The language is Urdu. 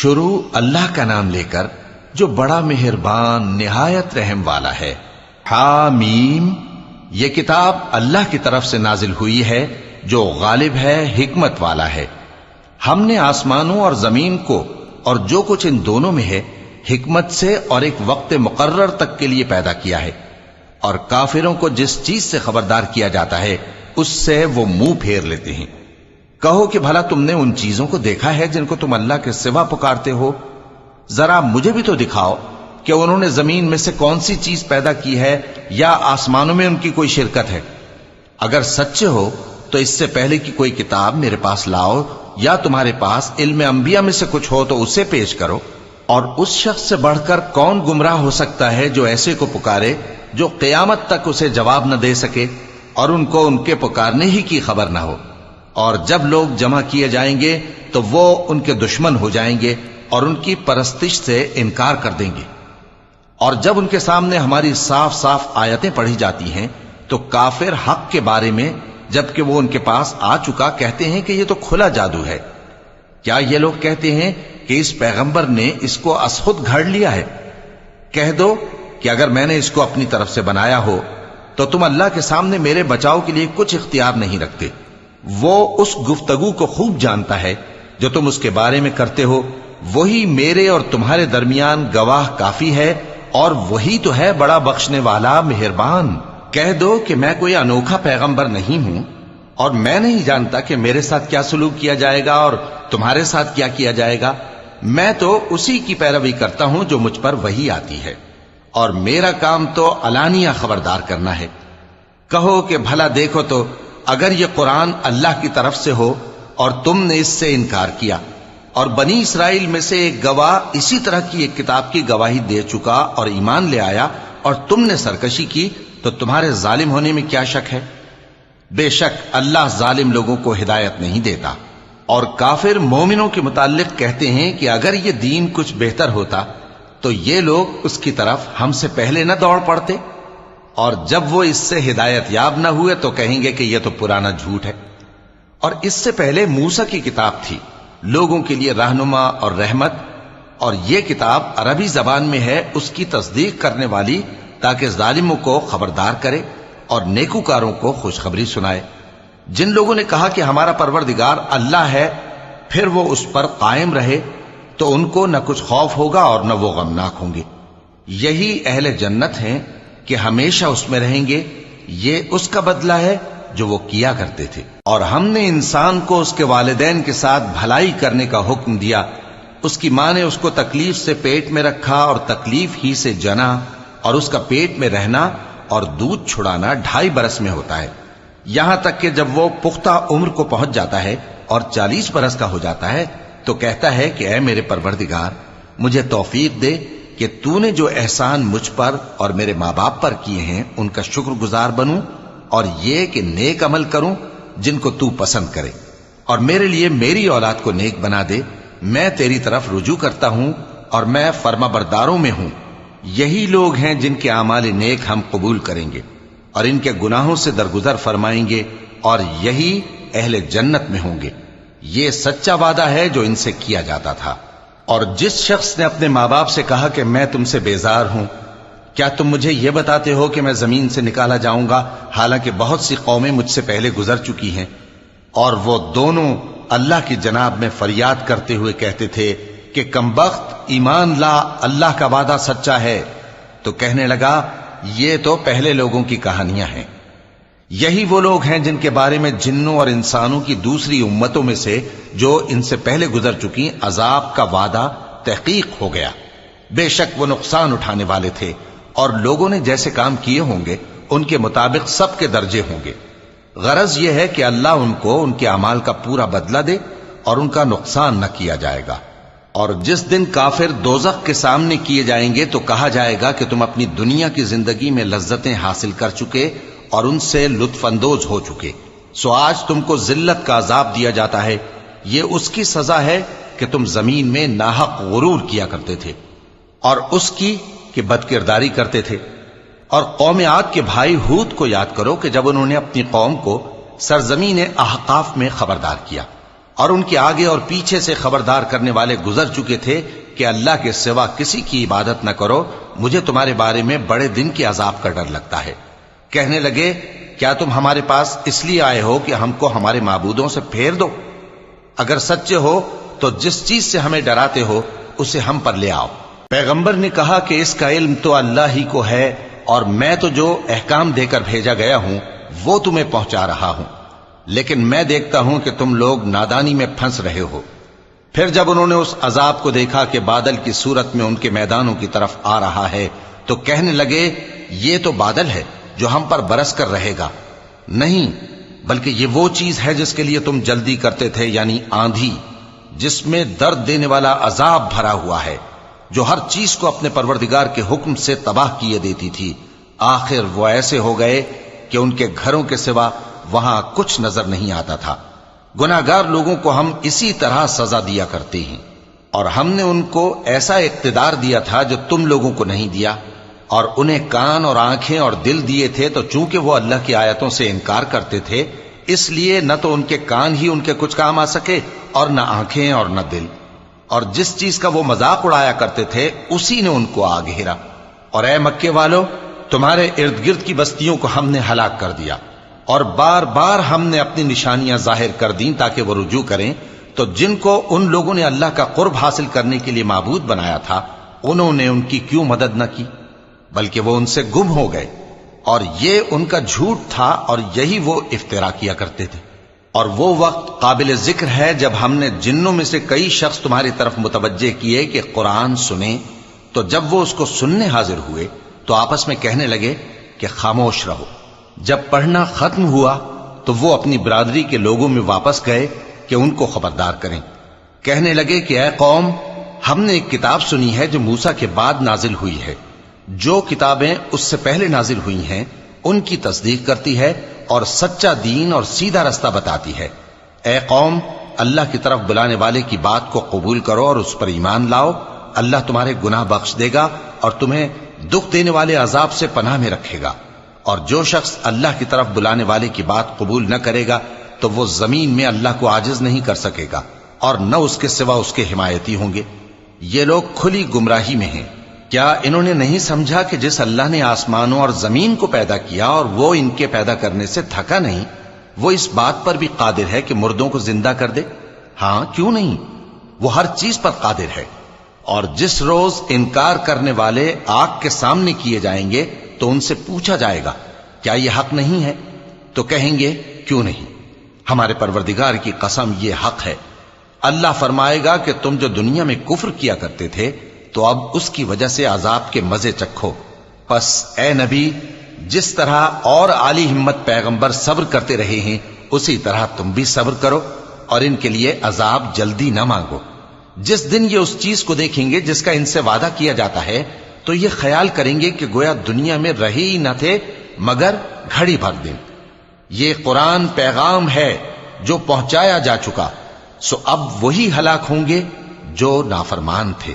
شروع اللہ کا نام لے کر جو بڑا مہربان نہایت رحم والا ہے۔ حامیم، یہ کتاب اللہ کی طرف سے نازل ہوئی ہے جو غالب ہے، حکمت والا ہے۔ ہم نے آسمانوں اور زمین کو اور جو کچھ ان دونوں میں ہے حکمت سے اور ایک وقت مقرر تک کے لیے پیدا کیا ہے، اور کافروں کو جس چیز سے خبردار کیا جاتا ہے اس سے وہ منہ پھیر لیتے ہیں۔ کہو کہ بھلا تم نے ان چیزوں کو دیکھا ہے جن کو تم اللہ کے سوا پکارتے ہو؟ ذرا مجھے بھی تو دکھاؤ کہ انہوں نے زمین میں سے کون سی چیز پیدا کی ہے یا آسمانوں میں ان کی کوئی شرکت ہے۔ اگر سچے ہو تو اس سے پہلے کی کوئی کتاب میرے پاس لاؤ، یا تمہارے پاس علم انبیاء میں سے کچھ ہو تو اسے پیش کرو۔ اور اس شخص سے بڑھ کر کون گمراہ ہو سکتا ہے جو ایسے کو پکارے جو قیامت تک اسے جواب نہ دے سکے اور ان کو ان کے پکارنے ہی کی خبر نہ ہو۔ اور جب لوگ جمع کیے جائیں گے تو وہ ان کے دشمن ہو جائیں گے اور ان کی پرستش سے انکار کر دیں گے۔ اور جب ان کے سامنے ہماری صاف صاف آیتیں پڑھی جاتی ہیں تو کافر حق کے بارے میں جبکہ وہ ان کے پاس آ چکا کہتے ہیں کہ یہ تو کھلا جادو ہے۔ کیا یہ لوگ کہتے ہیں کہ اس پیغمبر نے اس کو از خود گھڑ لیا ہے؟ کہہ دو کہ اگر میں نے اس کو اپنی طرف سے بنایا ہو تو تم اللہ کے سامنے میرے بچاؤ کے لیے کچھ اختیار نہیں رکھتے۔ وہ اس گفتگو کو خوب جانتا ہے جو تم اس کے بارے میں کرتے ہو، وہی میرے اور تمہارے درمیان گواہ کافی ہے، اور وہی تو ہے بڑا بخشنے والا مہربان۔ کہہ دو کہ میں کوئی انوکھا پیغمبر نہیں ہوں، اور میں نہیں جانتا کہ میرے ساتھ کیا سلوک کیا جائے گا اور تمہارے ساتھ کیا کیا جائے گا۔ میں تو اسی کی پیروی کرتا ہوں جو مجھ پر وحی آتی ہے، اور میرا کام تو علانیہ خبردار کرنا ہے۔ کہو کہ بھلا دیکھو تو اگر یہ قرآن اللہ کی طرف سے ہو اور تم نے اس سے انکار کیا، اور بنی اسرائیل میں سے ایک گواہ اسی طرح کی ایک کتاب کی گواہی دے چکا اور ایمان لے آیا، اور تم نے سرکشی کی، تو تمہارے ظالم ہونے میں کیا شک ہے؟ بے شک اللہ ظالم لوگوں کو ہدایت نہیں دیتا۔ اور کافر مومنوں کے متعلق کہتے ہیں کہ اگر یہ دین کچھ بہتر ہوتا تو یہ لوگ اس کی طرف ہم سے پہلے نہ دوڑ پڑتے، اور جب وہ اس سے ہدایت یاب نہ ہوئے تو کہیں گے کہ یہ تو پرانا جھوٹ ہے۔ اور اس سے پہلے موسیٰ کی کتاب تھی، لوگوں کے لیے رہنما اور رحمت، اور یہ کتاب عربی زبان میں ہے اس کی تصدیق کرنے والی، تاکہ ظالموں کو خبردار کرے اور نیکوکاروں کو خوشخبری سنائے۔ جن لوگوں نے کہا کہ ہمارا پروردگار اللہ ہے، پھر وہ اس پر قائم رہے تو ان کو نہ کچھ خوف ہوگا اور نہ وہ غمناک ہوں گے۔ یہی اہل جنت ہیں کہ ہمیشہ اس میں رہیں گے، یہ اس کا بدلہ ہے جو وہ کیا کرتے تھے۔ اور ہم نے انسان کو اس کے والدین کے ساتھ بھلائی کرنے کا حکم دیا۔ اس کی ماں نے اس کو تکلیف سے پیٹ میں رکھا اور تکلیف ہی سے جنا، اور اس کا پیٹ میں رہنا اور دودھ چھڑانا 2.5 برس میں ہوتا ہے، یہاں تک کہ جب وہ پختہ عمر کو پہنچ جاتا ہے اور 40 برس کا ہو جاتا ہے تو کہتا ہے کہ اے میرے پروردگار، مجھے توفیق دے کہ تو نے جو احسان مجھ پر اور میرے ماں باپ پر کیے ہیں ان کا شکر گزار بنوں، اور یہ کہ نیک عمل کروں جن کو تو پسند کرے، اور میرے لیے میری اولاد کو نیک بنا دے۔ میں تیری طرف رجوع کرتا ہوں اور میں فرما برداروں میں ہوں۔ یہی لوگ ہیں جن کے اعمال نیک ہم قبول کریں گے اور ان کے گناہوں سے درگزر فرمائیں گے، اور یہی اہل جنت میں ہوں گے۔ یہ سچا وعدہ ہے جو ان سے کیا جاتا تھا۔ اور جس شخص نے اپنے ماں باپ سے کہا کہ میں تم سے بیزار ہوں، کیا تم مجھے یہ بتاتے ہو کہ میں زمین سے نکالا جاؤں گا، حالانکہ بہت سی قومیں مجھ سے پہلے گزر چکی ہیں؟ اور وہ دونوں اللہ کی جناب میں فریاد کرتے ہوئے کہتے تھے کہ کمبخت، ایمان لا، اللہ کا وعدہ سچا ہے۔ تو کہنے لگا یہ تو پہلے لوگوں کی کہانیاں ہیں۔ یہی وہ لوگ ہیں جن کے بارے میں جنوں اور انسانوں کی دوسری امتوں میں سے جو ان سے پہلے گزر چکی عذاب کا وعدہ تحقیق ہو گیا۔ بے شک وہ نقصان اٹھانے والے تھے، اور لوگوں نے جیسے کام کیے ہوں گے ان کے مطابق سب کے درجے ہوں گے۔ غرض یہ ہے کہ اللہ ان کو ان کے اعمال کا پورا بدلہ دے اور ان کا نقصان نہ کیا جائے گا۔ اور جس دن کافر دوزخ کے سامنے کیے جائیں گے تو کہا جائے گا کہ تم اپنی دنیا کی زندگی میں لذتیں حاصل کر چکے اور ان سے لطف اندوز ہو چکے، سو آج تم کو ذلت کا عذاب دیا جاتا ہے۔ یہ اس کی سزا ہے کہ تم زمین میں ناحق غرور کیا کرتے تھے، اور اس کی کہ بد کرداری کرتے تھے۔ اور قوم عاد کے بھائی ہود کو یاد کرو کہ جب انہوں نے اپنی قوم کو سرزمین احقاف میں خبردار کیا اور ان کے آگے اور پیچھے سے خبردار کرنے والے گزر چکے تھے کہ اللہ کے سوا کسی کی عبادت نہ کرو، مجھے تمہارے بارے میں بڑے دن کے عذاب کا ڈر لگتا ہے۔ کہنے لگے کیا تم ہمارے پاس اس لیے آئے ہو کہ ہم کو ہمارے معبودوں سے پھیر دو؟ اگر سچے ہو تو جس چیز سے ہمیں ڈراتے ہو اسے ہم پر لے آؤ۔ پیغمبر نے کہا کہ اس کا علم تو اللہ ہی کو ہے، اور میں تو جو احکام دے کر بھیجا گیا ہوں وہ تمہیں پہنچا رہا ہوں، لیکن میں دیکھتا ہوں کہ تم لوگ نادانی میں پھنس رہے ہو۔ پھر جب انہوں نے اس عذاب کو دیکھا کہ بادل کی صورت میں ان کے میدانوں کی طرف آ رہا ہے تو کہنے لگے یہ تو بادل ہے جو ہم پر برس کر رہے گا، نہیں بلکہ یہ وہ چیز ہے جس کے لیے تم جلدی کرتے تھے، یعنی آندھی، جس میں درد دینے والا عذاب بھرا ہوا ہے، جو ہر چیز کو اپنے پروردگار کے حکم سے تباہ کیے دیتی تھی۔ آخر وہ ایسے ہو گئے کہ ان کے گھروں کے سوا وہاں کچھ نظر نہیں آتا تھا۔ گناہگار لوگوں کو ہم اسی طرح سزا دیا کرتے ہیں، اور ہم نے ان کو ایسا اقتدار دیا تھا جو تم لوگوں کو نہیں دیا، اور انہیں کان اور آنکھیں اور دل دیے تھے، تو چونکہ وہ اللہ کی آیتوں سے انکار کرتے تھے اس لیے نہ تو ان کے کان ہی ان کے کچھ کام آ سکے اور نہ آنکھیں اور نہ دل، اور جس چیز کا وہ مذاق اڑایا کرتے تھے اسی نے ان کو آ گھیرا۔ اور اے مکے والو، تمہارے ارد گرد کی بستیوں کو ہم نے ہلاک کر دیا، اور بار بار ہم نے اپنی نشانیاں ظاہر کر دیں تاکہ وہ رجوع کریں، تو جن کو ان لوگوں نے اللہ کا قرب حاصل کرنے کے لیے معبود بنایا تھا انہوں نے ان کی کیوں مدد نہ کی، بلکہ وہ ان سے گم ہو گئے، اور یہ ان کا جھوٹ تھا اور یہی وہ افترا کیا کرتے تھے۔ اور وہ وقت قابل ذکر ہے جب ہم نے جنوں میں سے کئی شخص تمہاری طرف متوجہ کیے کہ قرآن سنیں، تو جب وہ اس کو سننے حاضر ہوئے تو آپس میں کہنے لگے کہ خاموش رہو۔ جب پڑھنا ختم ہوا تو وہ اپنی برادری کے لوگوں میں واپس گئے کہ ان کو خبردار کریں۔ کہنے لگے کہ اے قوم، ہم نے ایک کتاب سنی ہے جو موسیٰ کے بعد نازل ہوئی ہے، جو کتابیں اس سے پہلے نازل ہوئی ہیں ان کی تصدیق کرتی ہے اور سچا دین اور سیدھا رستہ بتاتی ہے۔ اے قوم، اللہ کی طرف بلانے والے کی بات کو قبول کرو اور اس پر ایمان لاؤ، اللہ تمہارے گناہ بخش دے گا اور تمہیں دکھ دینے والے عذاب سے پناہ میں رکھے گا۔ اور جو شخص اللہ کی طرف بلانے والے کی بات قبول نہ کرے گا تو وہ زمین میں اللہ کو عاجز نہیں کر سکے گا، اور نہ اس کے سوا اس کے حمایتی ہوں گے۔ یہ لوگ کھلی گمراہی میں ہیں۔ کیا انہوں نے نہیں سمجھا کہ جس اللہ نے آسمانوں اور زمین کو پیدا کیا اور وہ ان کے پیدا کرنے سے تھکا نہیں، وہ اس بات پر بھی قادر ہے کہ مردوں کو زندہ کر دے؟ ہاں، کیوں نہیں، وہ ہر چیز پر قادر ہے۔ اور جس روز انکار کرنے والے آگ کے سامنے کیے جائیں گے تو ان سے پوچھا جائے گا کیا یہ حق نہیں ہے؟ تو کہیں گے کیوں نہیں، ہمارے پروردگار کی قسم یہ حق ہے۔ اللہ فرمائے گا کہ تم جو دنیا میں کفر کیا کرتے تھے تو اب اس کی وجہ سے عذاب کے مزے چکھو۔ پس اے نبی، جس طرح اور عالی ہمت پیغمبر صبر کرتے رہے ہیں اسی طرح تم بھی صبر کرو، اور ان کے لیے عذاب جلدی نہ مانگو۔ جس دن یہ اس چیز کو دیکھیں گے جس کا ان سے وعدہ کیا جاتا ہے تو یہ خیال کریں گے کہ گویا دنیا میں رہے ہی نہ تھے مگر گھڑی بھر دن۔ یہ قرآن پیغام ہے جو پہنچایا جا چکا، سو اب وہی ہلاک ہوں گے جو نافرمان تھے۔